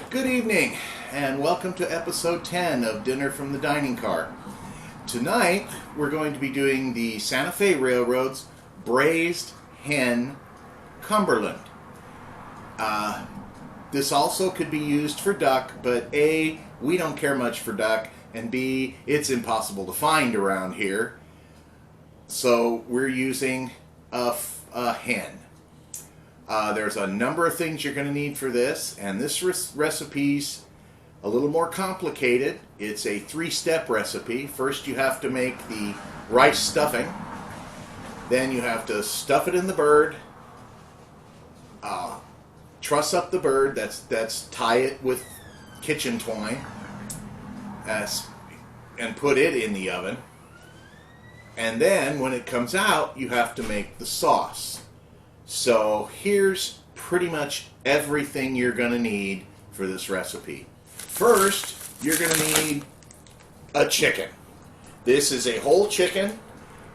Good evening, and welcome to episode 10 of Dinner from the Dining Car. Tonight, we're going to be doing the Santa Fe Railroad's Braised Hen Cumberland. This also could be used for duck, but A, we don't care much for duck, and B, it's impossible to find around here. So we're using a hen. There's a number of things you're going to need for this, and this recipe's a little more complicated. It's a three-step recipe. First, you have to make the rice stuffing. Then you have to stuff it in the bird, truss up the bird, that's tie it with kitchen twine, and put it in the oven. And then, when it comes out, you have to make the sauce. So here's pretty much everything you're going to need for this recipe. First, you're going to need a chicken. This is a whole chicken.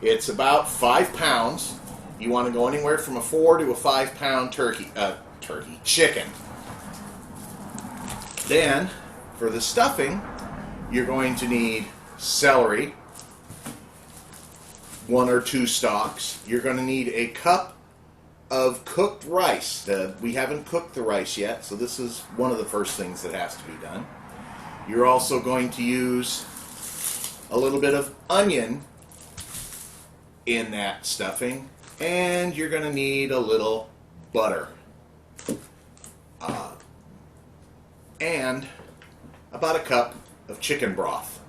It's about 5 pounds. You want to go anywhere from a 4 to a 5 pound chicken. Then, for the stuffing, you're going to need celery, 1 or 2 stalks. You're going to need a cup of cooked rice. We haven't cooked the rice yet, so this is one of the first things that has to be done. You're also going to use a little bit of onion in that stuffing, and you're going to need a little butter. And about a cup of chicken broth.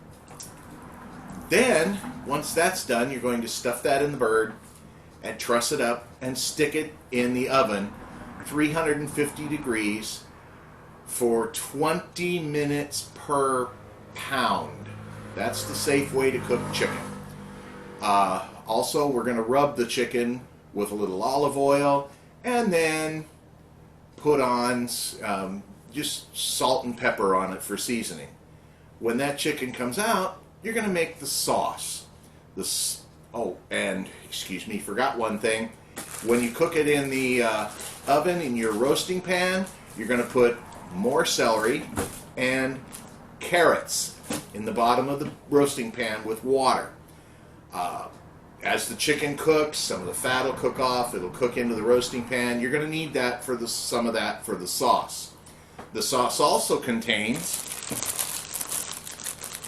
Then, once that's done, you're going to stuff that in the bird and truss it up and stick it in the oven, 350 degrees, for 20 minutes per pound. That's the safe way to cook chicken. Also, we're going to rub the chicken with a little olive oil and then put on just salt and pepper on it for seasoning. When that chicken comes out, you're going to make the sauce. Forgot one thing. When you cook it in the oven in your roasting pan, you're going to put more celery and carrots in the bottom of the roasting pan with water. As the chicken cooks, some of the fat will cook off. It'll cook into the roasting pan. You're going to need that for some of that for the sauce. The sauce also contains,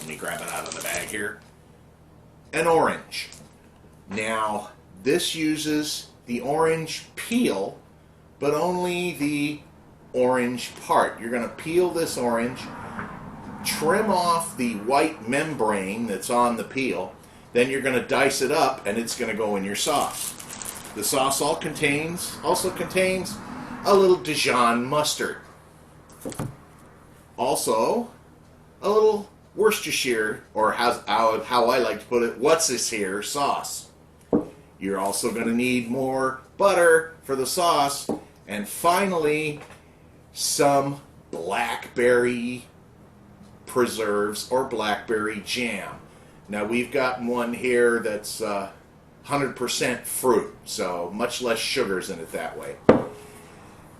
let me grab it out of the bag here, an orange. Now, this uses the orange peel, but only the orange part. You're going to peel this orange, trim off the white membrane that's on the peel, then you're going to dice it up, and it's going to go in your sauce. The sauce also contains a little Dijon mustard. Also, a little Worcestershire, or how I like to put it, what's this here sauce. You're also going to need more butter for the sauce, and finally, some blackberry preserves or blackberry jam. Now, we've got one here that's 100% fruit, so much less sugars in it that way.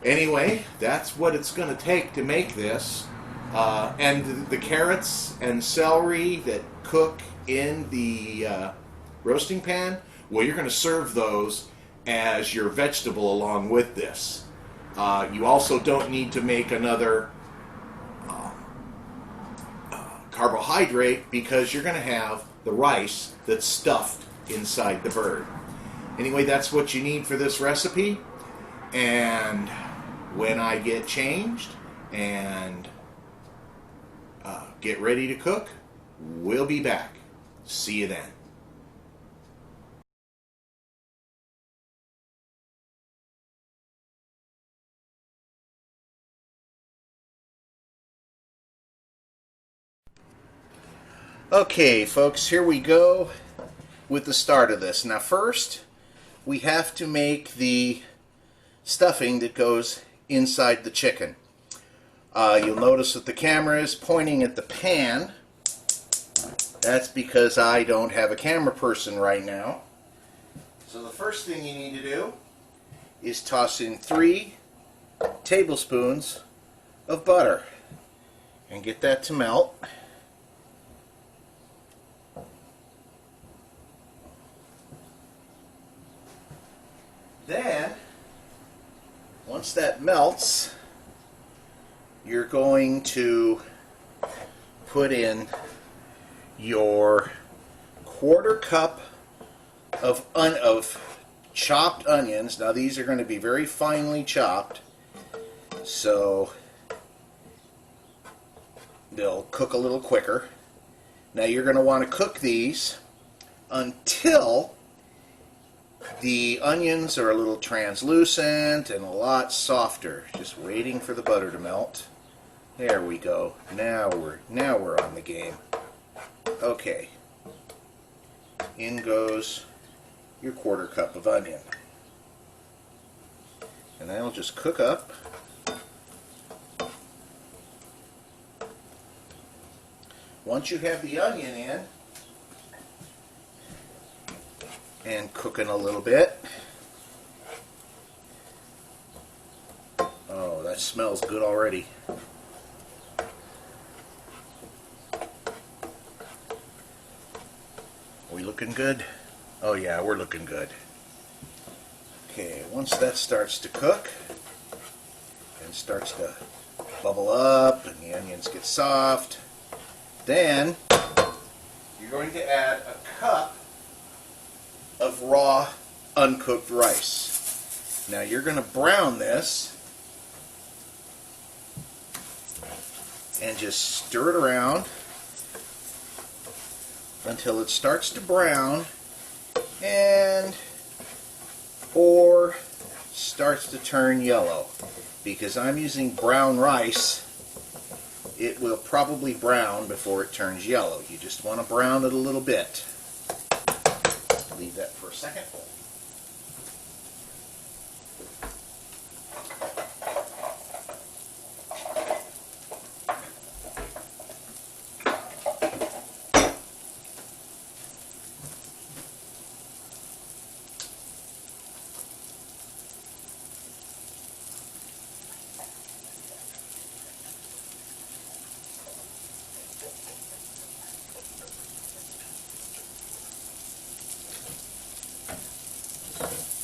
Anyway, that's what it's going to take to make this. And the carrots and celery that cook in the roasting pan, well, you're going to serve those as your vegetable along with this. You also don't need to make another carbohydrate because you're going to have the rice that's stuffed inside the bird. Anyway, that's what you need for this recipe. And when I get changed and get ready to cook, we'll be back. See you then. Okay, folks, here we go with the start of this. Now, first, we have to make the stuffing that goes inside the chicken. You'll notice that the camera is pointing at the pan. That's because I don't have a camera person right now. So the first thing you need to do is toss in 3 tablespoons of butter and get that to melt. Then, once that melts, you're going to put in your 1/4 cup of chopped onions. Now these are going to be very finely chopped, so they'll cook a little quicker. Now you're going to want to cook these until the onions are a little translucent and a lot softer. Just waiting for the butter to melt. There we go. Now we're on the game. Okay. In goes your 1/4 cup of onion. And that'll just cook up. Once you have the onion in and cooking a little bit, oh, that smells good already. Are we looking good? Oh yeah, we're looking good. Okay, once that starts to cook and starts to bubble up and the onions get soft, then you're going to add a cup of raw uncooked rice. Now you're going to brown this and just stir it around until it starts to brown and or starts to turn yellow. Because I'm using brown rice, it will probably brown before it turns yellow. You just want to brown it a little bit. Leave that for a second.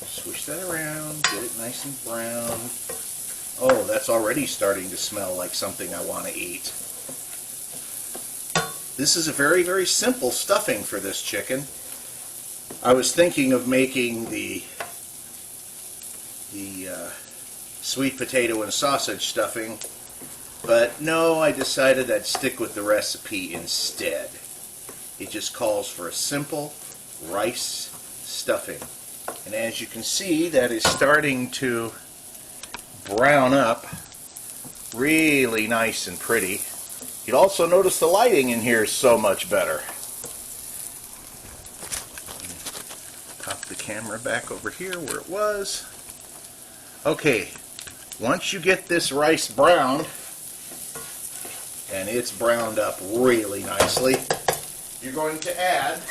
Swish that around, get it nice and brown. Oh, that's already starting to smell like something I want to eat. This is a very, very simple stuffing for this chicken. I was thinking of making the sweet potato and sausage stuffing, but no, I decided I'd stick with the recipe instead. It just calls for a simple rice stuffing. And as you can see, that is starting to brown up really nice and pretty. You'll also notice the lighting in here is so much better. Pop the camera back over here where it was. Okay, once you get this rice browned, and it's browned up really nicely, you're going to add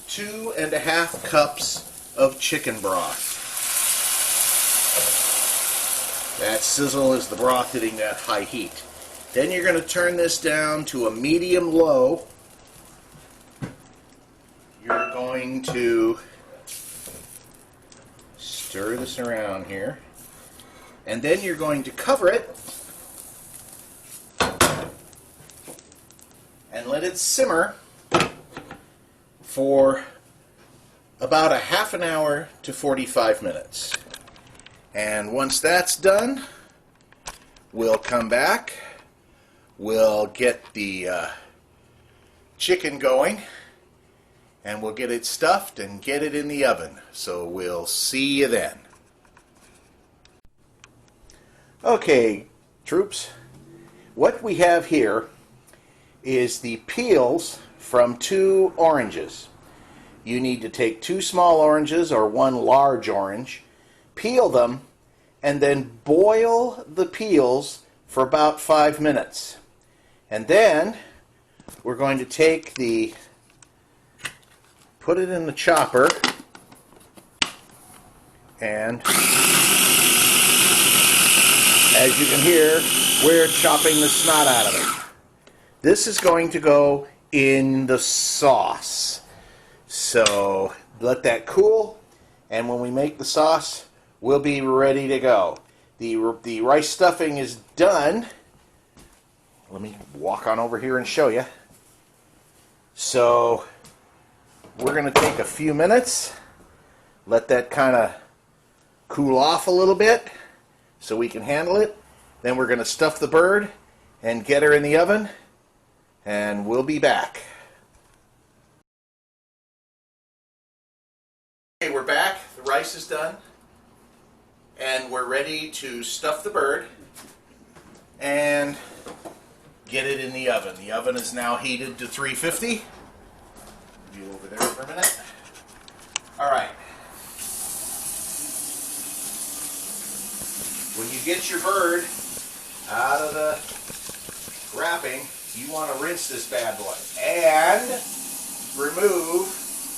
2½ cups of chicken broth. That sizzle is the broth hitting that high heat. Then you're going to turn this down to a medium-low. You're going to stir this around here. And then you're going to cover it and let it simmer for about a half an hour to 45 minutes. And once that's done, we'll come back, we'll get the chicken going, and we'll get it stuffed and get it in the oven. So we'll see you then. Okay, troops, what we have here is the peels from 2 oranges. You need to take 2 small oranges or 1 large orange, peel them, and then boil the peels for about 5 minutes. And then we're going to take put it in the chopper and As you can hear, we're chopping the snot out of it. This is going to go in the sauce. So let that cool, and when we make the sauce, we'll be ready to go. The rice stuffing is done. Let me walk on over here and show you. So we're going to take a few minutes, let that kind of cool off a little bit so we can handle it. Then we're going to stuff the bird and get her in the oven, and we'll be back. Okay, we're back. The rice is done, and we're ready to stuff the bird and get it in the oven. The oven is now heated to 350. You over there for a minute. All right. When you get your bird out of the wrapping, you want to rinse this bad boy and remove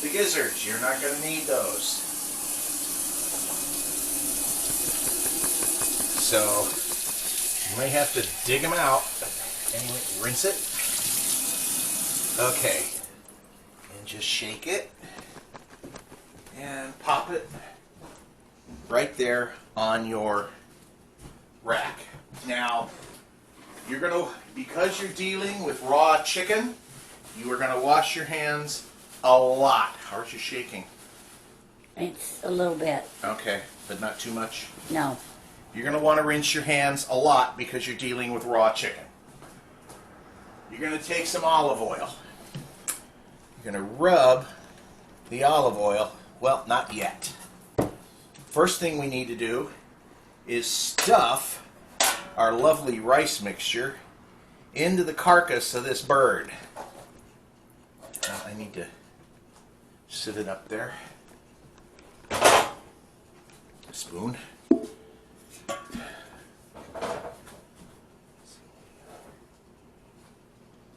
the gizzards. You're not going to need those. So you may have to dig them out. Anyway, rinse it. Okay. And just shake it and pop it right there on your rack. Now, you're going to, because you're dealing with raw chicken, you are going to wash your hands a lot. How are you shaking? It's a little bit. Okay, but not too much? No. You're going to want to rinse your hands a lot because you're dealing with raw chicken. You're going to take some olive oil. You're going to rub the olive oil. Well, not yet. First thing we need to do is stuff our lovely rice mixture into the carcass of this bird. I need to sit it up there. A spoon.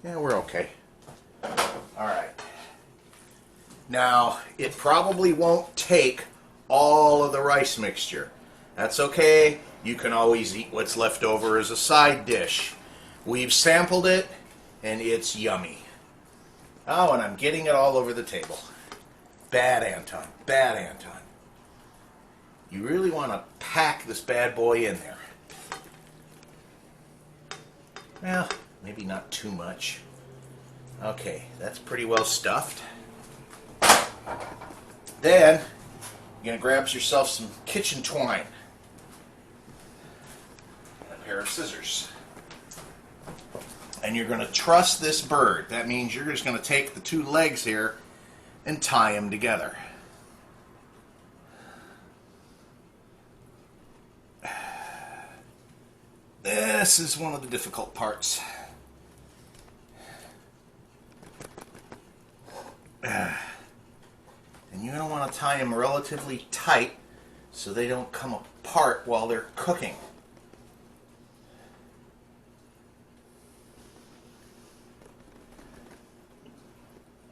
Yeah, we're okay. All right. Now, it probably won't take all of the rice mixture. That's okay. You can always eat what's left over as a side dish. We've sampled it, and it's yummy. Oh, and I'm getting it all over the table. Bad, Anton. Bad, Anton. You really want to pack this bad boy in there. Well, maybe not too much. Okay, that's pretty well stuffed. Then, you're going to grab yourself some kitchen twine. And a pair of scissors. And you're going to truss this bird. That means you're just going to take the two legs here and tie them together. This is one of the difficult parts. And you're going to want to tie them relatively tight so they don't come apart while they're cooking.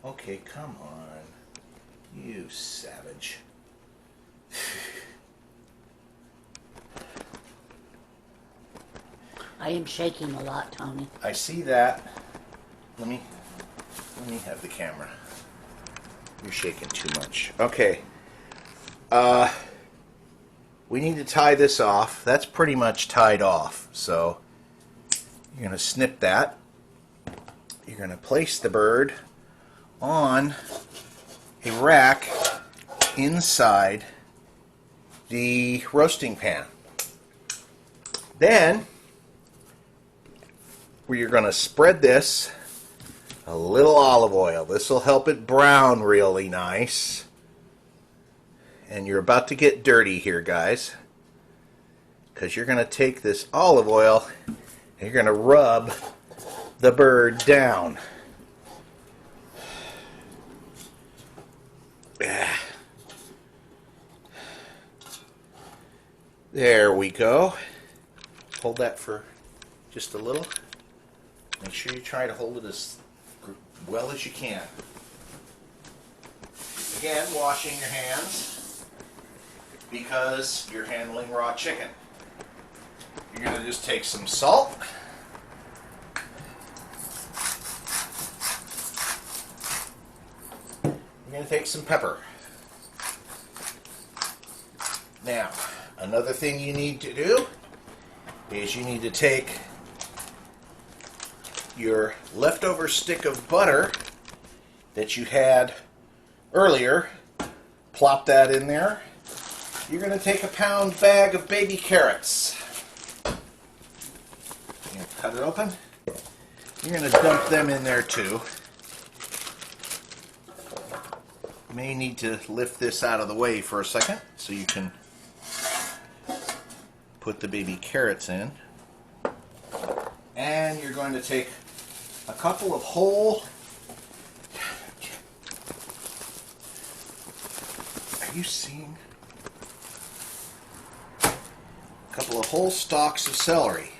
Okay, come on. You savage. I am shaking a lot, Tony. I see that. Let me have the camera. You're shaking too much. Okay. We need to tie this off. That's pretty much tied off. So you're going to snip that. You're going to place the bird on a rack inside the roasting pan. Then you're going to spread this a little olive oil. This will help it brown really nice. And you're about to get dirty here, guys, because you're going to take this olive oil and you're going to rub the bird down. There we go. Hold that for just a little. Make sure you try to hold it as well as you can. Again, washing your hands because you're handling raw chicken. You're going to just take some salt. You're going to take some pepper. Now, another thing you need to do is you need to take your leftover stick of butter that you had earlier, plop that in there. You're going to take a pound bag of baby carrots. You're going to cut it open. You're going to dump them in there too. You may need to lift this out of the way for a second so you can put the baby carrots in. And you're going to take a couple of whole... Are you seeing? A couple of whole stalks of celery.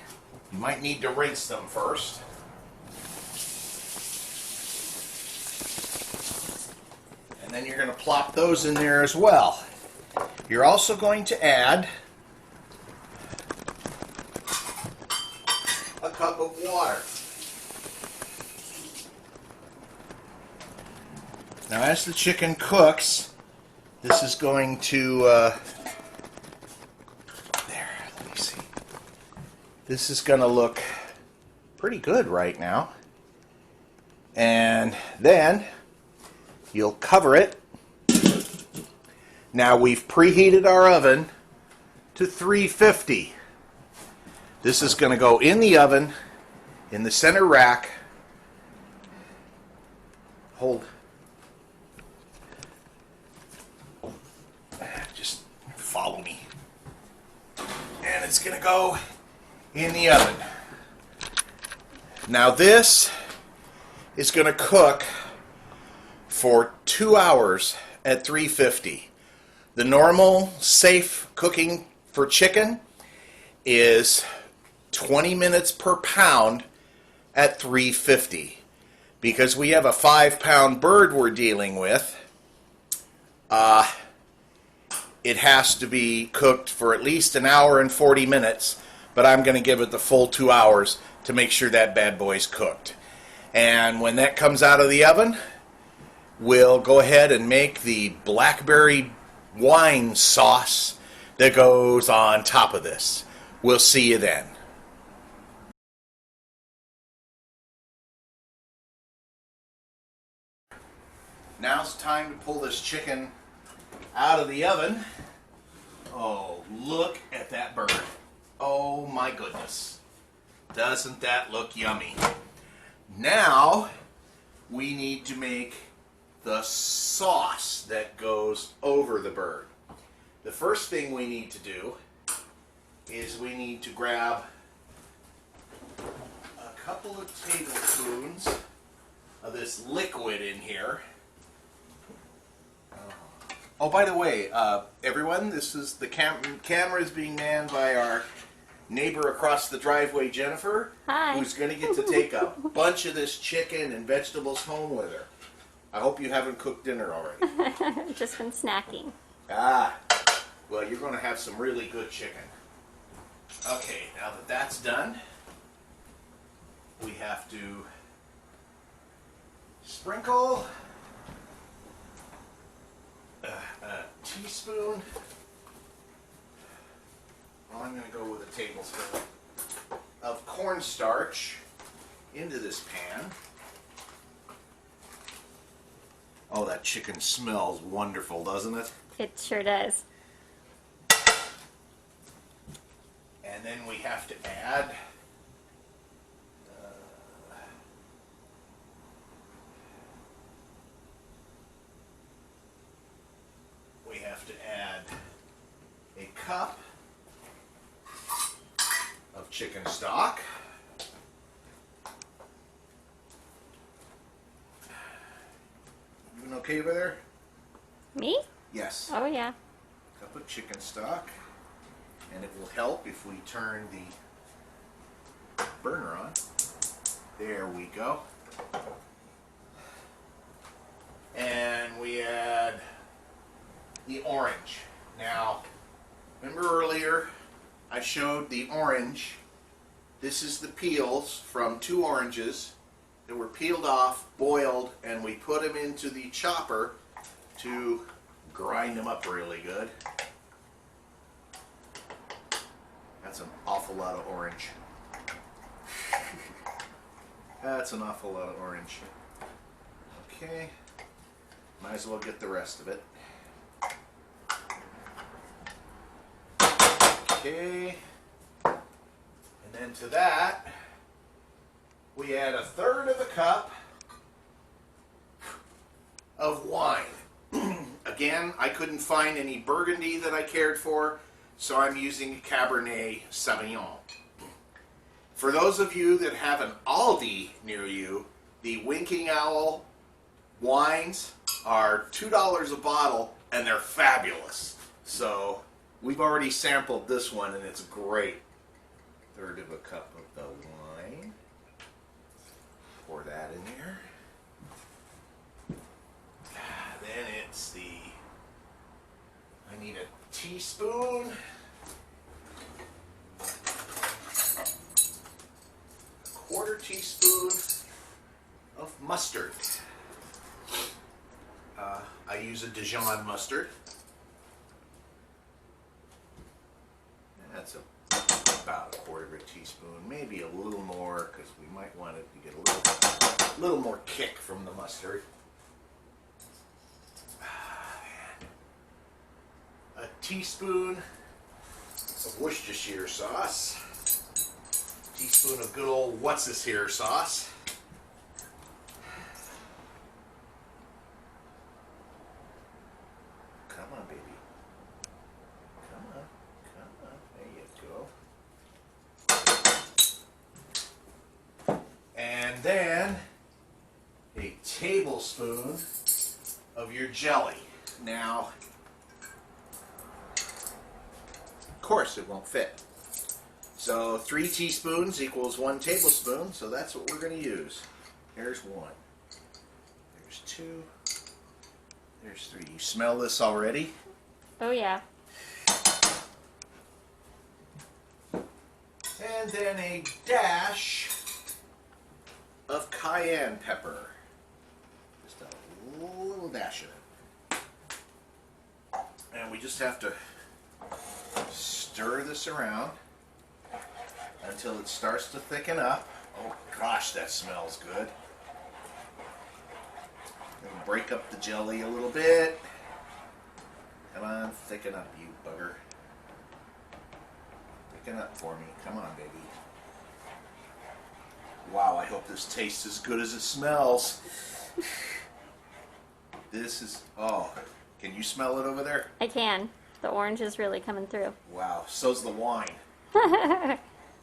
You might need to rinse them first. And then you're going to plop those in there as well. You're also going to add a cup of water. Now as the chicken cooks, this is going to, there, let me see. This is going to look pretty good right now. And then you'll cover it. Now we've preheated our oven to 350. This is going to go in the oven, in the center rack. Hold. Just follow me. And it's going to go in the oven. Now this is going to cook for 2 hours at 350. The normal safe cooking for chicken is 20 minutes per pound at 350. Because we have a 5-pound bird we're dealing with, it has to be cooked for at least an hour and 40 minutes, but I'm going to give it the full 2 hours to make sure that bad boy's cooked. And when that comes out of the oven, we'll go ahead and make the blackberry wine sauce that goes on top of this. We'll see you then. Now it's time to pull this chicken out of the oven. Oh, look at that bird. Oh my goodness. Doesn't that look yummy? Now we need to make the sauce that goes over the bird. The first thing we need to do is we need to grab a couple of tablespoons of this liquid in here. Oh, by the way, everyone, this is the camera is being manned by our neighbor across the driveway, Jennifer. Hi. Who's going to get to take a bunch of this chicken and vegetables home with her. I hope you haven't cooked dinner already. Just been snacking. Ah, well, you're going to have some really good chicken. Okay, now that that's done, we have to sprinkle a teaspoon. Well, I'm going to go with a tablespoon of cornstarch into this pan. Oh, that chicken smells wonderful, doesn't it? It sure does. And then we have to add a cup of chicken stock. You okay over there? Me? Yes. Oh, yeah. Cup of chicken stock. And it will help if we turn the burner on. There we go. And we add the orange. Now, remember earlier I showed the orange. This is the peels from 2 oranges that were peeled off, boiled, and we put them into the chopper to grind them up really good. That's an awful lot of orange. That's an awful lot of orange. Okay, might as well get the rest of it. Okay, and then to that, we add 1/3 of a cup of wine. Again, I couldn't find any Burgundy that I cared for, so I'm using Cabernet Sauvignon. For those of you that have an Aldi near you, the Winking Owl wines are $2 a bottle, and they're fabulous. So we've already sampled this one, and it's great. 1/3 of a cup of the wine. Pour that in there. Then it's I need a teaspoon. A 1/4 teaspoon of mustard. I use a Dijon mustard. That's about 1/4 teaspoon, maybe a little more, because we might want it to get a little more kick from the mustard. A teaspoon of Worcestershire sauce. A teaspoon of good old what's-this-here sauce. Come on, baby. Come on. Come on. There you go. And then a tablespoon of your jelly. Now, of course it won't fit. So 3 teaspoons equals 1 tablespoon, so that's what we're going to use. There's 1. There's 2. There's 3. You smell this already? Oh, yeah. And then a dash of cayenne pepper. Just a little dash of it. And we just have to stir this around until it starts to thicken up. Oh gosh, that smells good. And break up the jelly a little bit. Come on, thicken up, you bugger. Thicken up for me. Come on, baby. Wow, I hope this tastes as good as it smells. This is, oh, can you smell it over there? I can. The orange is really coming through. Wow, so's the wine.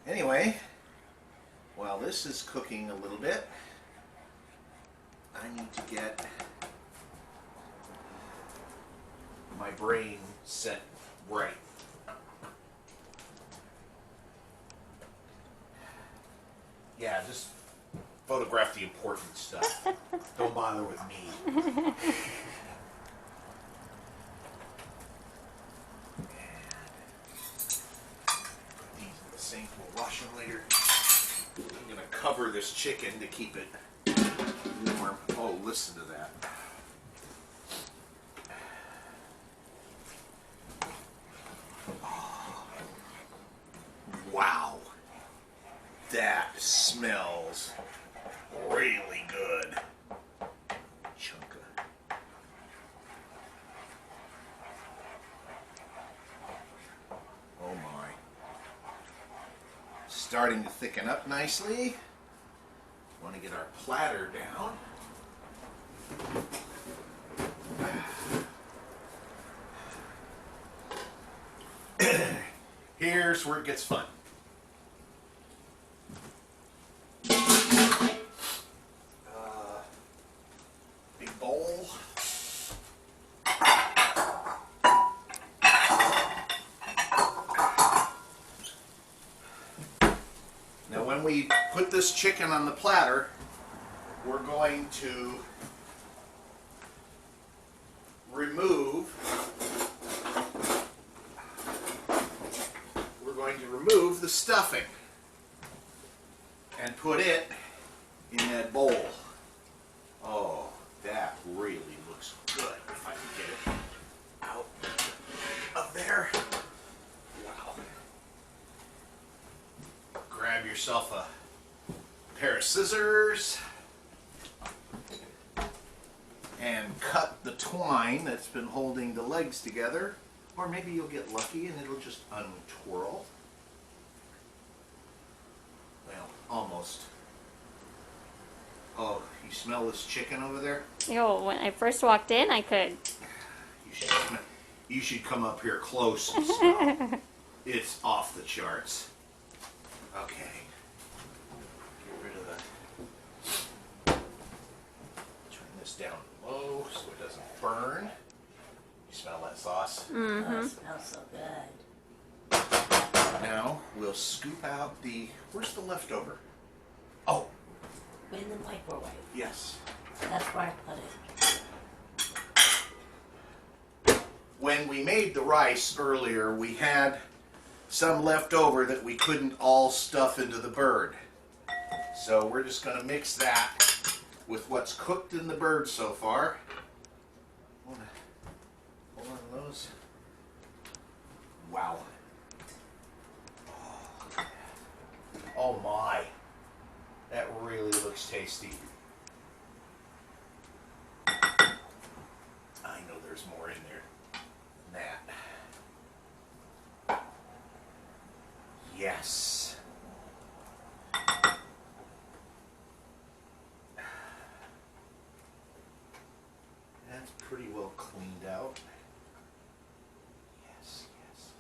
Anyway, while this is cooking a little bit, I need to get my brain set right. Yeah, just photograph the important stuff. Don't bother with me. Sink, we'll wash them later. I'm gonna cover this chicken to keep it warm. Oh, listen to that. Oh, wow. That smells really good. Chunka. Oh my. Starting to thicken up nicely. Want to get our platter down. Here's where it gets fun. Big bowl. Now when we put this chicken on the platter, we're going to remove going to remove the stuffing and put it in that bowl. Oh, that really looks good if I can get it out of there. Wow. Grab yourself a pair of scissors and cut the twine that's been holding the legs together, or maybe you'll get lucky and it'll just untwirl. Well, almost. Oh, you smell this chicken over there? Yo, when I first walked in, I could. You should come up here close and smell. It's off the charts. Okay. Get rid of the... Turn this down low so it doesn't burn. You smell that sauce? Oh, it smells so good. Now we'll scoop out the... Where's the leftover? Oh, In the microwave. yes. That's where I put it. When we made the rice earlier, we had some left over that we couldn't all stuff into the bird. So we're just going to mix that with what's cooked in the bird so far. Hold on to those. Wow. Oh my. That really looks tasty. I know there's more in there than that. Yes. That's pretty well cleaned out. Yes, yes,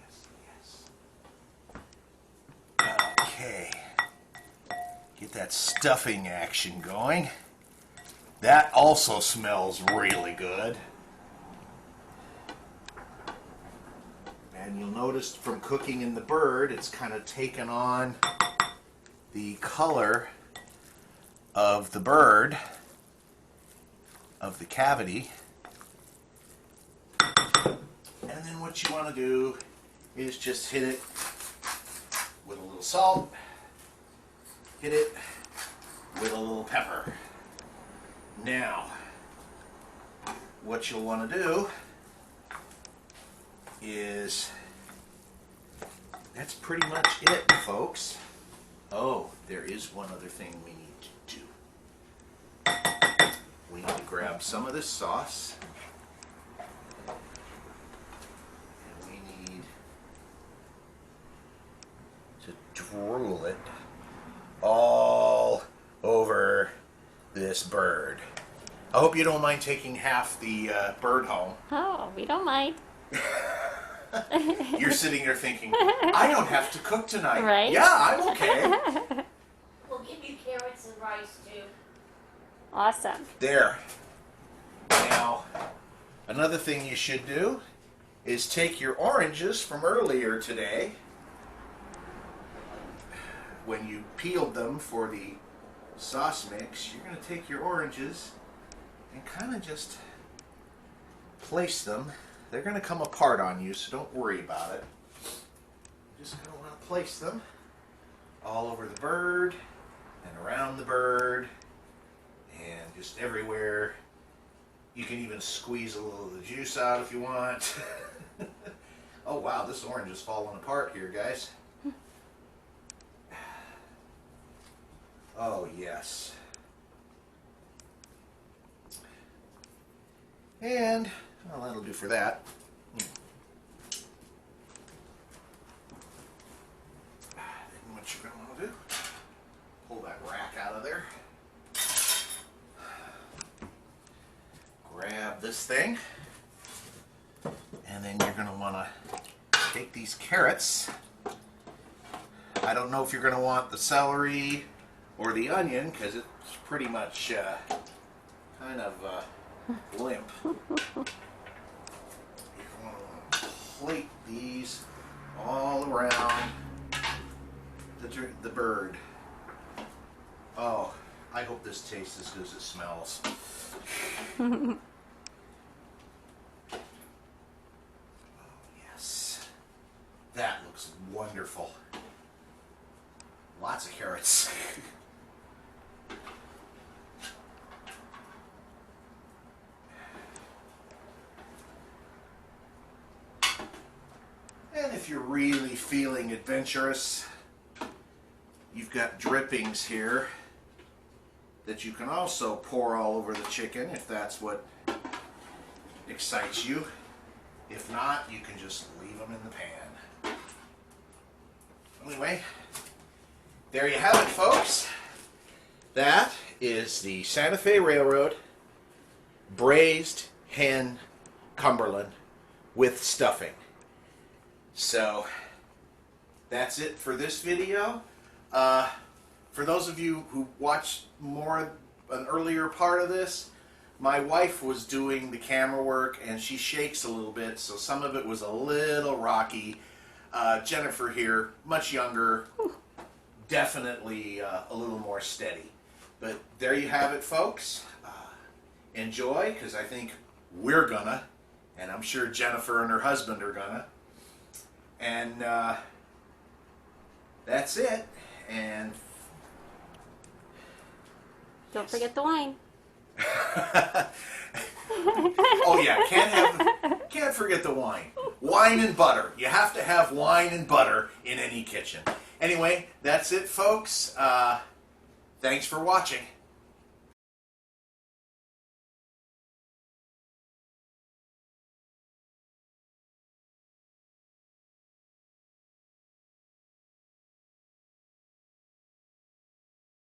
yes, yes, yes. Okay. Get that stuffing action going. That also smells really good. And you'll notice from cooking in the bird, it's kind of taken on the color of the bird, of the cavity. And then what you want to do is just hit it with a little salt, hit it with a little pepper. Now, what you'll want to do is, that's pretty much it, folks. Oh, there is one other thing we need to do. We need to grab some of this sauce. And we need to drool it all over this bird. I hope you don't mind taking half the bird home. Oh, we don't mind. You're sitting there thinking, I don't have to cook tonight. Right? Yeah, I'm okay. We'll give you carrots and rice too. Awesome. There. Now, another thing you should do is take your oranges from earlier today, when you peeled them for the sauce mix. You're going to take your oranges and kind of just place them. They're going to come apart on you, so don't worry about it. You're just going to want to place them all over the bird and around the bird and just everywhere. You can even squeeze a little of the juice out if you want. Oh wow, this orange is falling apart here, guys. Oh yes. And, well, that'll do for that. Then what you're going to want to do, pull that rack out of there. Grab this thing. And then you're going to want to take these carrots. I don't know if you're going to want the celery or the onion, because it's pretty much kind of limp. You're going to want to plate these all around the bird. Oh, I hope this tastes as good as it smells. Oh, yes. That looks if you're really feeling adventurous, you've got drippings here that you can also pour all over the chicken if that's what excites you. If not, you can just leave them in the pan. Anyway, there you have it, folks. That is the Santa Fe Railroad braised hen Cumberland with stuffing. So that's it for this video. For those of you who watched an earlier part of this, my wife was doing the camera work and she shakes a little bit, so some of it was a little rocky. Jennifer here, much younger, definitely a little more steady. But there you have it, folks. Enjoy, because I think we're gonna, and I'm sure Jennifer and her husband are gonna. And that's it. And Don't forget the wine. oh yeah, can't forget the wine. Wine and butter. You have to have wine and butter in any kitchen. Anyway, that's it, folks. Thanks for watching.